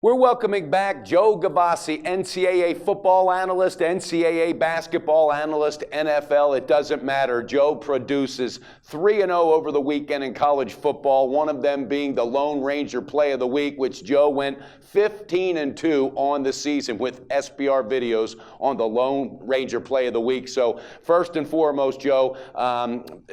We're welcoming back Joe Gavazzi, NCAA football analyst, NCAA basketball analyst, NFL. It doesn't matter. Joe produces 3-0 over the weekend in college football, one of them being the Lone Ranger Play of the Week, which Joe went 15-2 on the season with SBR videos on the Lone Ranger Play of the Week. So first and foremost, Joe,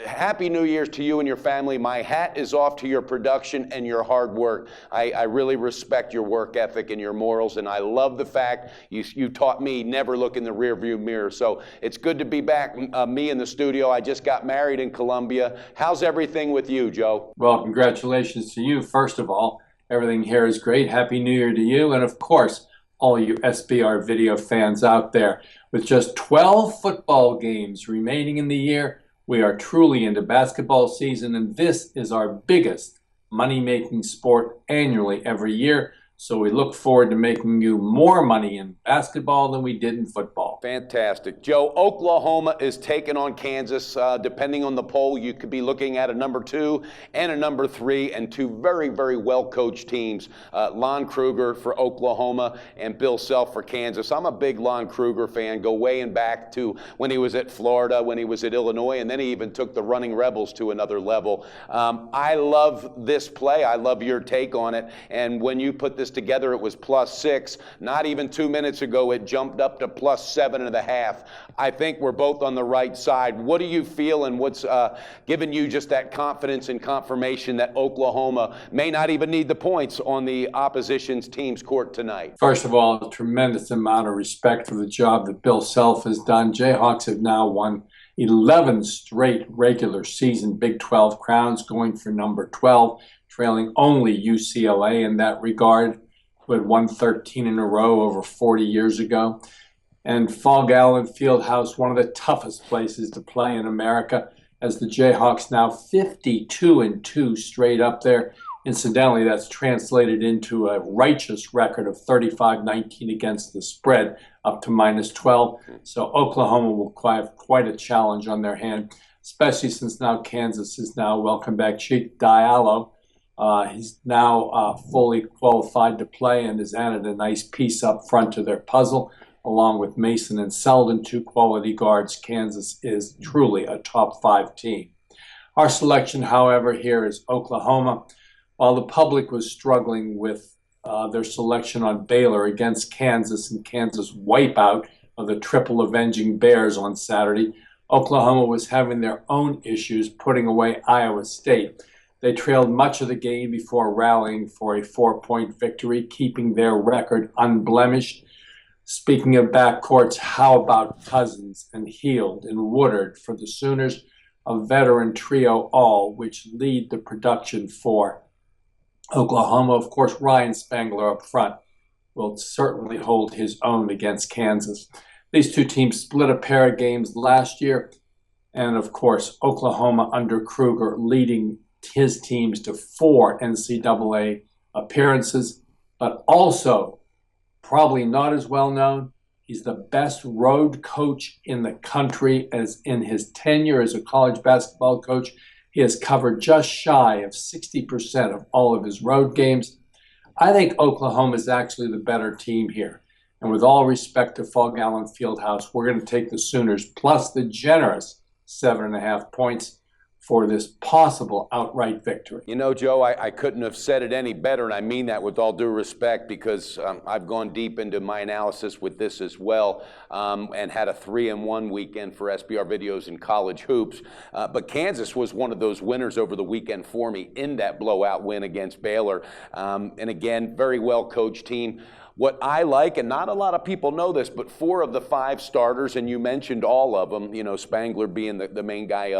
Happy New Year's to you and your family. My hat is off to your production and your hard work. I really respect your work ethic and your morals, and I love the fact you taught me never look in the rearview mirror. So it's good to be back, me in the studio. I just got married in Colombia. How's everything with you, Joe? Well, congratulations to you, first of all. Everything here is great. Happy New Year to you, and of course, all you SBR video fans out there. With just 12 football games remaining in the year, we are truly into basketball season, and this is our biggest money-making sport annually every year. So we look forward to making you more money in basketball than we did in football. Fantastic. Joe, Oklahoma is taking on Kansas. Depending on the poll, you could be looking at a number 2 and a number 3, and two very, very well-coached teams. Lon Kruger for Oklahoma and Bill Self for Kansas. I'm a big Lon Kruger fan, go way back to when he was at Florida, when he was at Illinois, and then he even took the Running Rebels to another level. I love this play. I love your take on it. And when you put this together, it was +6. Not even 2 minutes ago, it jumped up to +7.5. I think we're both on the right side. What do you feel, and what's given you just that confidence and confirmation that Oklahoma may not even need the points on the opposition's team's court tonight? First of all, a tremendous amount of respect for the job that Bill Self has done. Jayhawks have now won 11 straight regular season Big 12 crowns, going for number 12, trailing only UCLA in that regard, who had won 13 in a row over 40 years ago. And Fog Allen Fieldhouse, one of the toughest places to play in America, as the Jayhawks now 52-2 straight up there. Incidentally, that's translated into a righteous record of 35-19 against the spread, up to -12. So Oklahoma will have quite a challenge on their hand, especially since now Kansas is now welcome back Cheik Diallo. He's now fully qualified to play and has added a nice piece up front to their puzzle. Along with Mason and Selden, two quality guards, Kansas is truly a top 5 team. Our selection, however, here is Oklahoma. While the public was struggling with their selection on Baylor against Kansas and Kansas' wipeout of the triple avenging Bears on Saturday, Oklahoma was having their own issues putting away Iowa State. They trailed much of the game before rallying for a 4-point victory, keeping their record unblemished. Speaking of backcourts, how about Cousins and Heald and Woodard for the Sooners? A veteran trio all, which lead the production for Oklahoma. Of course, Ryan Spangler up front will certainly hold his own against Kansas. These two teams split a pair of games last year, and of course, Oklahoma under Kruger leading his teams to 4 NCAA appearances, but also, probably not as well known, he's the best road coach in the country. As in his tenure as a college basketball coach, he has covered just shy of 60% of all of his road games. I think Oklahoma is actually the better team here. And with all respect to Fog Allen Fieldhouse, we're going to take the Sooners plus the generous 7.5 points for this possible outright victory. You know, Joe, I couldn't have said it any better, and I mean that with all due respect, because I've gone deep into my analysis with this as well, and had a 3-1 weekend for SBR videos in college hoops. But Kansas was one of those winners over the weekend for me in that blowout win against Baylor. And again, very well-coached team. What I like, and not a lot of people know this, but 4 of the 5 starters, and you mentioned all of them, you know, Spangler being the main guy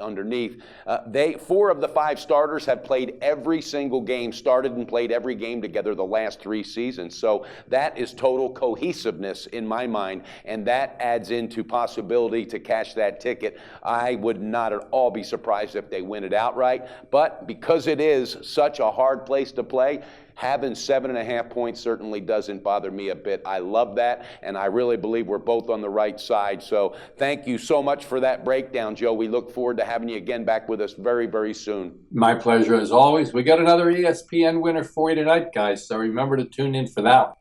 underneath, 4 of the 5 starters have played every single game, started and played every game together the last 3 seasons. So that is total cohesiveness in my mind, and that adds into possibility to cash that ticket. I would not at all be surprised if they win it outright, but because it is such a hard place to play, having 7.5 points certainly doesn't bother me a bit. I love that, and I really believe we're both on the right side. So thank you so much for that breakdown, Joe. We look forward to having you again back with us very, very soon. My pleasure as always. We got another ESPN winner for you tonight, guys, so remember to tune in for that one.